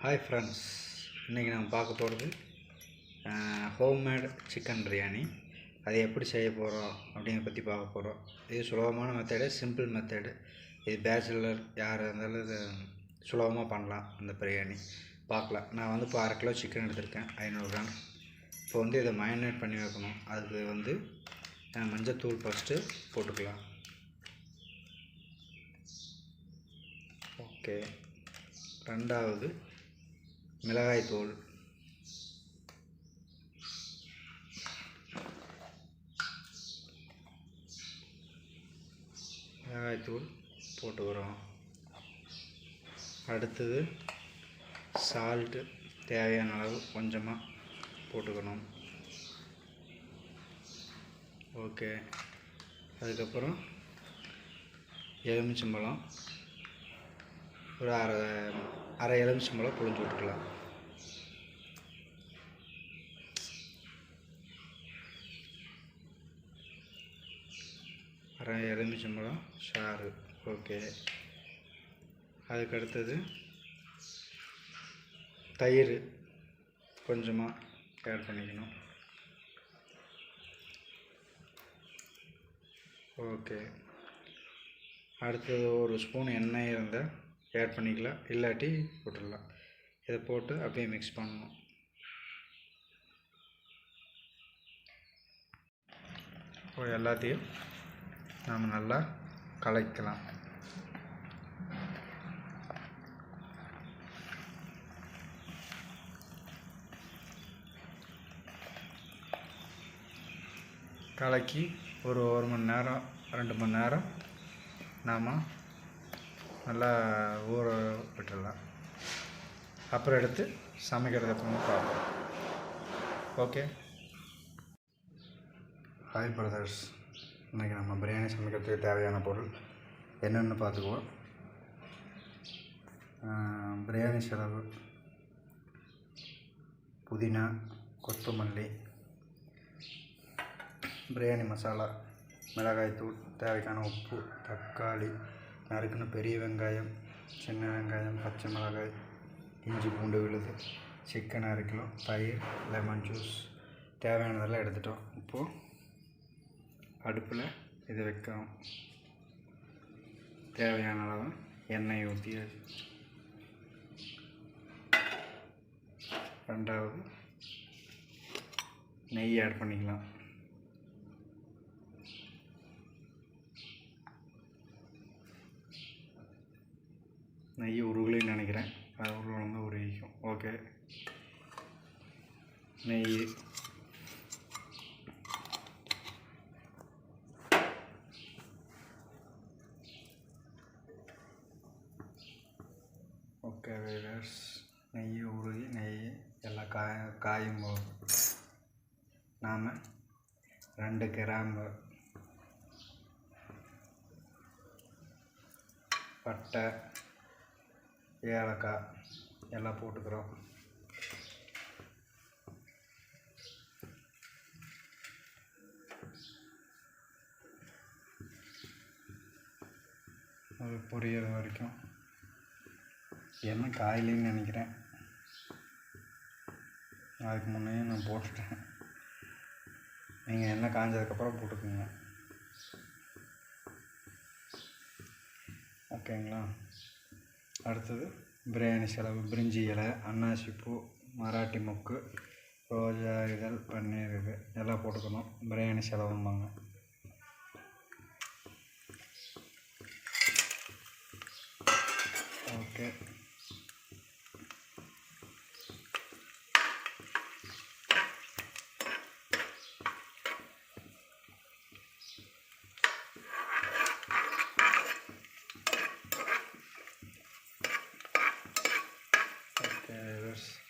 Hi friends, இன்றைக்கி நம்ம பார்க்க போகிறது ஹோம்மேட் சிக்கன் பிரியாணி. அதை எப்படி செய்ய போகிறோம் அப்படிங்கிற பற்றி பார்க்க போகிறோம். இது சுலபமான மெத்தடு, சிம்பிள் மெத்தடு. இது பேச்சுலர் யார் இருந்தாலும் இது சுலபமாக பண்ணலாம். இந்த பிரியாணி பார்க்கலாம். நான் வந்து இப்போ 1/2 கிலோ சிக்கன் எடுத்திருக்கேன், 500 கிராம். இப்போ வந்து இதை மேரினேட் பண்ணி வைக்கணும். அதுக்கு வந்து மஞ்சத்தூள் ஃபஸ்ட்டு போட்டுக்கலாம். ஓகே, ரெண்டாவது மிளகாய்த்தூள், போட்டுக்கிறோம். அடுத்தது சால்ட்டு தேவையான அளவு கொஞ்சமாக போட்டுக்கணும். ஓகே, அதுக்கப்புறம் எலுமிச்சம்பழம், ஒரு அரை எலுமிச்சம்பழம் புழிஞ்சு விட்டுக்கலாம். அரை எலுமிச்சம்பழம் சாறு. ஓகே, அதுக்கு அடுத்தது தயிர் கொஞ்சமாக ஆட் பண்ணிக்கணும். ஓகே, அடுத்தது ஒரு ஸ்பூன் எண்ணெய் இருந்தால் ஆட் பண்ணிக்கலாம், இல்லாட்டி போட்டுடலாம். இதை போட்டு அப்படியே மிக்ஸ் பண்ணணும். இப்போ எல்லாத்தையும் நாம் நல்லா கலக்கலாம். கலக்கி ஒரு 1 மணி நேரம் 2 மணி நேரம் நாம் நல்லா ஊற விட்டுடலாம். அப்புறம் எடுத்து சமைக்கிறது எப்பவுமே பார்ப்போம். ஓகே, ஹாய் பிரதர்ஸ், இன்றைக்கி நம்ம பிரியாணி சமைக்கிறதுக்கு தேவையான பொருள் என்னென்னு பார்த்துக்குவோம். பிரியாணி செலவு, புதினா, கொத்தமல்லி, பிரியாணி மசாலா, மிளகாய்த்தூள், தேவையான உப்பு, தக்காளி, நறுக்குன்னு பெரிய வெங்காயம், சின்ன வெங்காயம், பச்சை மிளகாய், இஞ்சி பூண்டு விழுது, சிக்கன் 1/2 கிலோ, தயிர், லெமன் ஜூஸ், தேவையானதெல்லாம் எடுத்துட்டோம். இப்போது அடுப்பில் இதை வைக்கிறோம். தேவையான அளவு எண்ணெய் ஊற்றியாச்சு. ரெண்டாவது நெய் ஆட் பண்ணிக்கலாம். நெய் உருகலைன்னு நினைக்கிறேன், அது உருகலாம் உருகிக்கும். ஓகே, நெய், ஓகே வீவர்ஸ், நெய் உருகி எல்லாம் காயும் போது நாம் 2 கிராம்பு, பட்டை, ஏலக்காய் எல்லாம் போட்டுக்கிறோம். அது பொரியற வரைக்கும். எண்ணெய் காயிலின்னு நினைக்கிறேன், அதுக்கு முன்னே நான் போட்டுட்டேன். நீங்கள் எண்ணெய் காய்ஞ்சதுக்கப்புறம் போட்டுக்கோங்க. ஓகேங்களா? அடுத்தது பிரியாணி செலவு, பிரிஞ்சி இலை, அன்னாசி பூ, மராட்டி மொக்கு, ரோஜா இதழ், பன்னீர் இது எல்லாம் போட்டுக்கணும். பிரியாணி செலவும்பாங்க. ஓகே,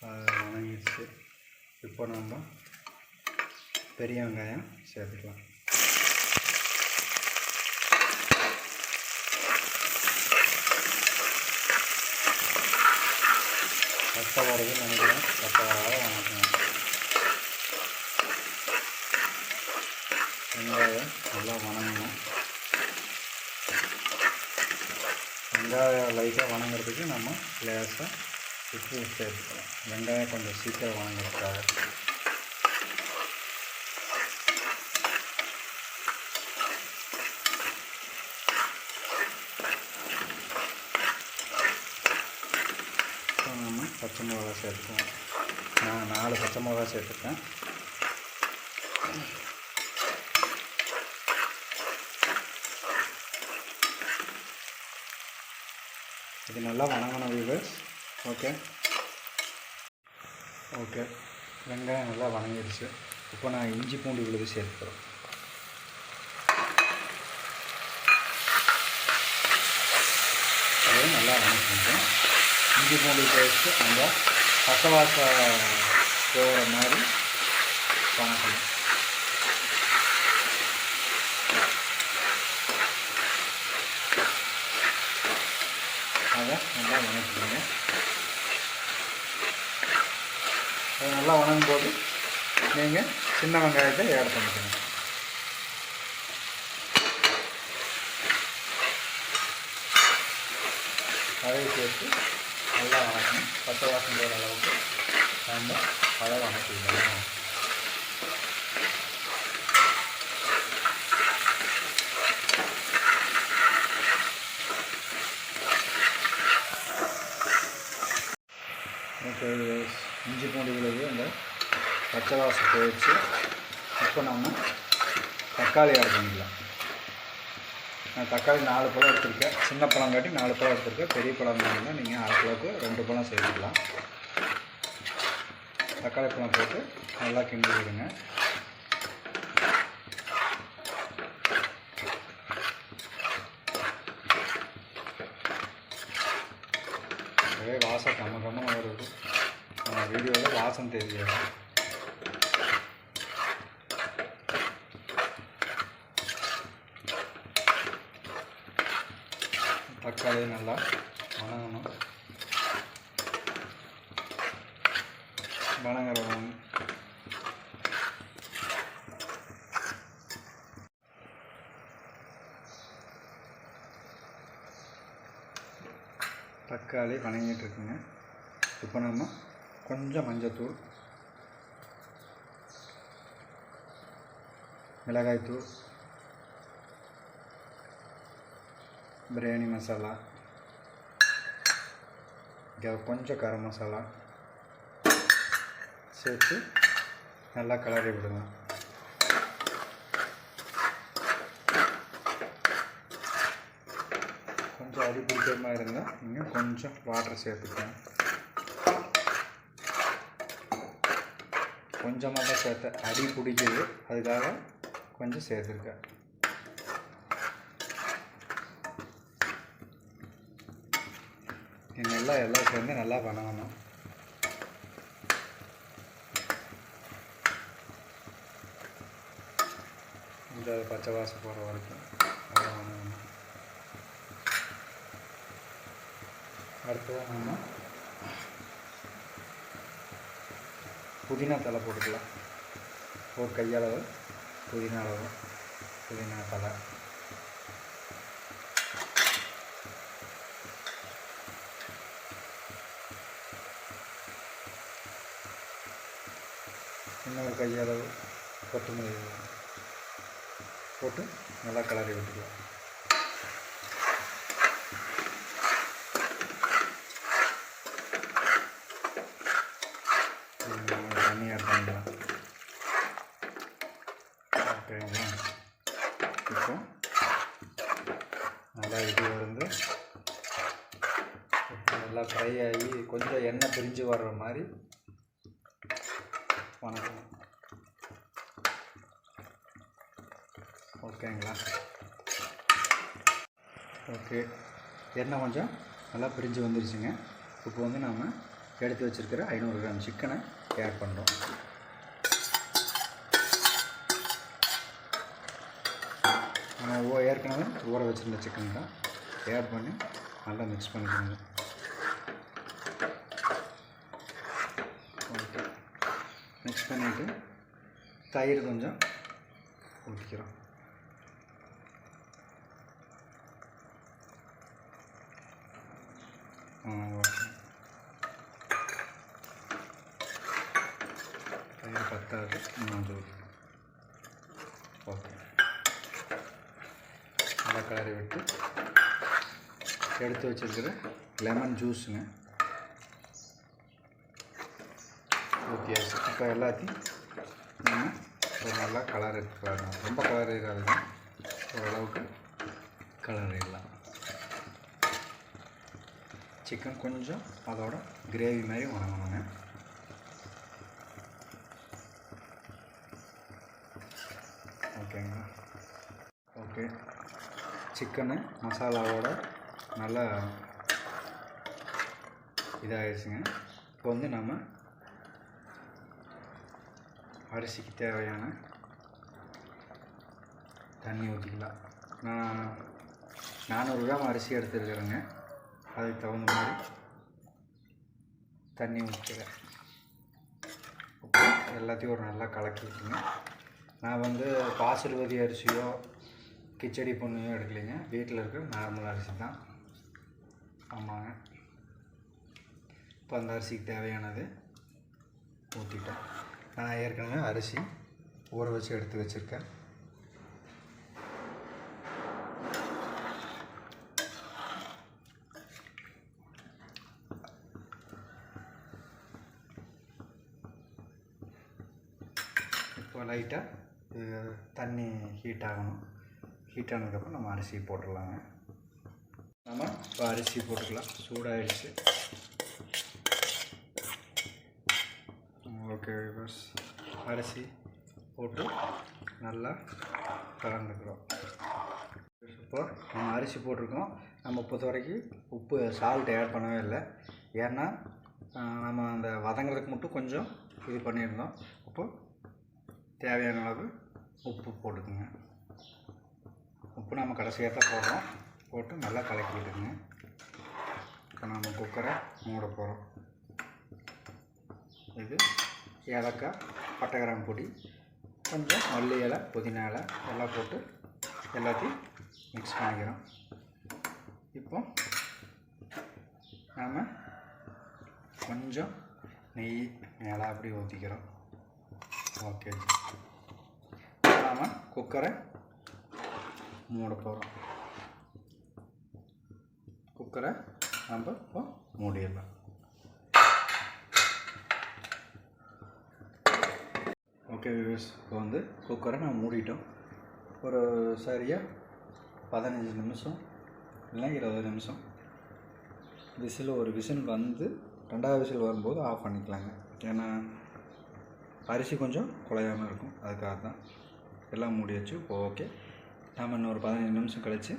அது வணங்கிடுச்சு. இப்போ நம்ம பெரிய வெங்காயம் சேர்த்துக்கலாம். பச்சை வரதுன்னு நினைக்கிறேன், பச்சை வராத வணக்கணும். வெங்காயம் நல்லா வணங்கணும். வெங்காயம் லைட்டாக வணங்குறதுக்கு நம்ம லேசாக உப்பு சேர்த்துக்கலாம். வெங்காயம் கொஞ்சம் சீக்கிரம் வாங்கிருக்காங்க. நம்ம பச்சை மிளகா சேர்த்துக்குவோம். நான் 4 பச்சை மிளகா சேர்த்துப்பேன். இது நல்லா வணங்கணும் வீவர்ஸ். ஓகே, வெங்காயம் நல்லா வணங்கிடுச்சு. இப்போ நான் இஞ்சி பூண்டு விழுது சேர்த்துக்கிறோம். அதையும் நல்லா வணக்கிட்டோம். இஞ்சி பூண்டு பேஸ்ட்டு அந்த பச்சை வாசம் போகிற மாதிரி வணக்கணும். அதை நல்லா வணக்கிடுங்க. அது நல்லா வணங்கும் போது நீங்கள் சின்ன வெங்காயத்தை ஆட் பண்ணிக்கணும். அதை சேர்த்து நல்லா வணக்கணும். பச்சை வாசம் போகிற அளவுக்கு நம்ம அதை வணக்கிடணும். ஓகே, இஞ்சி பூண்டு விழுது அந்த பச்சை வாசம் போயிடுச்சு. இப்போ நம்ம தக்காளி ஆட் பண்ணிக்கலாம். நான் தக்காளி 4 பழம் எடுத்துருக்கேன். சின்ன பழம் காட்டி 4 பழம் எடுத்துருக்கேன். பெரிய பழம் இருந்தால் நீங்கள் அரை கிலோவுக்கு 2 பழம் சேர்த்துக்கலாம். தக்காளி பழம் போட்டு நல்லா கிண்டி விடுங்க. ஒரே வாசம் கம்ம வருது. நம்ம வீடியோவில் வாசம் தெரியாது. தக்காளி நல்லா வணங்கணும். வணங்குறோம். தக்காளி வணங்கிட்டு இருக்குங்க. இப்போ நம்ம கொஞ்சம் மஞ்சத்தூள், மிளகாய்த்தூள், பிரியாணி மசாலா, கொஞ்சம் கரம் மசாலா சேர்த்து நல்லா கிளறி விடுங்க. கொஞ்சம் அடி பிடிக்கிற மாதிரி இருந்தால் நீங்கள் கொஞ்சம் வாட்டர் சேர்த்துக்கோங்க. கொஞ்சமாக தான் சேர்த்தேன், அடி பிடிக்குது, அதுக்காக கொஞ்சம் சேர்த்துருக்கேன். எல்லாம் சேர்ந்து நல்லா வணங்கணும். இந்த பச்சை வாசம் போகிற வரைக்கும் நல்லா வணங்கணும். அடுத்தது நம்ம புதினா தலை போட்டுக்கலாம். ஒரு கையளவு புதினா தலை. இன்னொரு கையளவு கொத்தமல்லி போட்டு நல்லா கிளறி விட்டுக்கலாம். தண்ணி ஆட் பண்ணிக்கலாம். ஓகேங்களா? இப்போ நல்லா இது வந்து நல்லா ஃப்ரை ஆகி கொஞ்சம் எண்ணெய் பிரிஞ்சு வர்ற மாதிரி வணக்கம். ஓகேங்களா? ஓகே, எண்ணெய் கொஞ்சம் நல்லா பிரிஞ்சு வந்துருச்சுங்க. இப்போ வந்து நாம் எடுத்து வச்சுருக்கிற 500 கிராம் சிக்கனை ஆட் பண்ணுறோம். நம்ம ஏற்கனவே ஊற வச்சுருந்த சிக்கன் தான் ஆட் பண்ணி நல்லா மிக்ஸ் பண்ணிக்கோங்க. ஓகே, மிக்ஸ் பண்ணிவிட்டு தயிர் கொஞ்சம் ஊற்றிக்கிறோம். ஓகே, பத்தாவது மூணாவது. ஓகே, நல்லா கலரி விட்டு எடுத்து வச்சுருக்கிற லெமன் ஜூஸுங்க ஊற்றியாச்சு. இப்போ எல்லாத்தையும் நம்ம ஒரு நல்லா கலர் எடுத்துக்கலாம். ரொம்ப கலர் இருக்காதுங்க, ஓரளவுக்கு கலர் இடலாம். சிக்கன் கொஞ்சம் அதோட கிரேவி மாதிரி வணங்கணுங்க. ஓகேங்களா? ஓகே, சிக்கனு மசாலாவோட நல்லா இதாகிடுச்சுங்க. இப்போ வந்து நம்ம அரிசிக்கு தேவையான தண்ணி ஊற்றிக்கலாம். நான் 400 கிராம் அரிசி எடுத்துருக்கிறேங்க. அதுக்கு தகுந்த மாதிரி தண்ணி ஊற்றிக்கிறேன். எல்லாத்தையும் ஒரு நல்லா கலக்கி விட்டுங்க. நான் வந்து பாசுபதி அரிசியோ கிச்சடி பொண்ணையோ எடுக்கலைங்க, வீட்டில் இருக்கிற நார்மல் அரிசி தான். ஆமாங்க. இப்போ அந்த அரிசிக்கு தேவையானது ஊற்றிட்டேன். நான் ஏற்கனவே அரிசி ஊற வச்சு எடுத்து வச்சுருக்கேன். இப்போ லைட்டாக தண்ணி ஹீட் ஆகணும். ஹீட் ஆனதுக்கப்புறம் நம்ம அரிசி போட்டுடலாங்க. நம்ம இப்போ அரிசி போட்டுக்கலாம். சூடாகிடுச்சு. ஓகே பஸ், அரிசி போட்டு நல்லா கலந்துக்கிறோம். இப்போ நம்ம அரிசி போட்டிருக்கோம். நம்ம பொறுத்த வரைக்கும் உப்பு சால்ட் ஆட் பண்ணவே இல்லை. ஏன்னா நம்ம அந்த வதங்கிறதுக்கு மட்டும் கொஞ்சம் இது பண்ணியிருந்தோம். அப்போது தேவையான அளவு உப்பு போட்டுக்குங்க. உப்பு நம்ம கடைசியாக தான் போடுறோம். போட்டு நல்லா கலக்கி விடுங்க. இப்போ நம்ம குக்கரை மூட போகிறோம். இது ஏலக்காய், பட்டை கிராம்பு பொடி, கொஞ்சம் மல்லி இலை, புதினா இலை எல்லாம் போட்டு எல்லாத்தையும் மிக்ஸ் பண்ணிக்கிறோம். இப்போ நாம் கொஞ்சம் நெய் மேலே அப்படி ஊற்றிக்கிறோம். ஓகே, நாம் குக்கரை மூட போகிறோம். குக்கரை நம்ம இப்போ மூடிடலாம். ஓகே வியூவர்ஸ், இப்போ வந்து குக்கரை நான் மூடிட்டோம். ஒரு சரியாக 15 நிமிஷம் இல்லை 20 நிமிஷம் ஒரு விசில் வந்து 2வது விசில் வரும்போது ஆஃப் பண்ணிக்கலாங்க. ஏன்னா அரிசி கொஞ்சம் குழையாமல் இருக்கும், அதுக்காக தான். எல்லாம் மூடியாச்சு. இப்போ ஓகே, நாம் இன்னொரு 15 நிமிஷம் கழித்து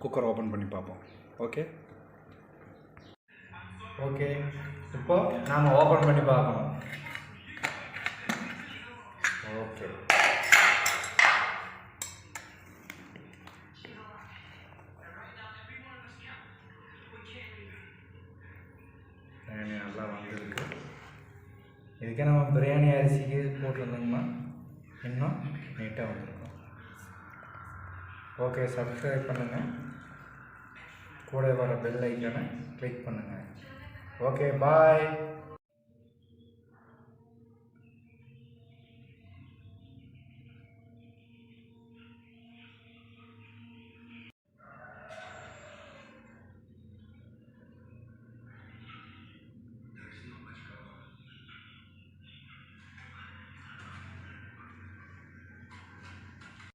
குக்கர் ஓப்பன் பண்ணி பார்ப்போம். ஓகே ஓகே, இப்போ நாம் ஓப்பன் பண்ணி பார்க்கணும். ஓகே, பிரியாணி நல்லா வந்துருக்கு. இதுக்கே நம்ம பிரியாணி அரிசிக்கு போட்டிருந்தோம்னா இன்னும் நீட்டாக வந்துருக்கும். ஓகே, சப்ஸ்கிரைப் பண்ணுங்கள். கூட வர பெல் ஐக்கானை கிளிக் பண்ணுங்கள். ஓகே, பாய்.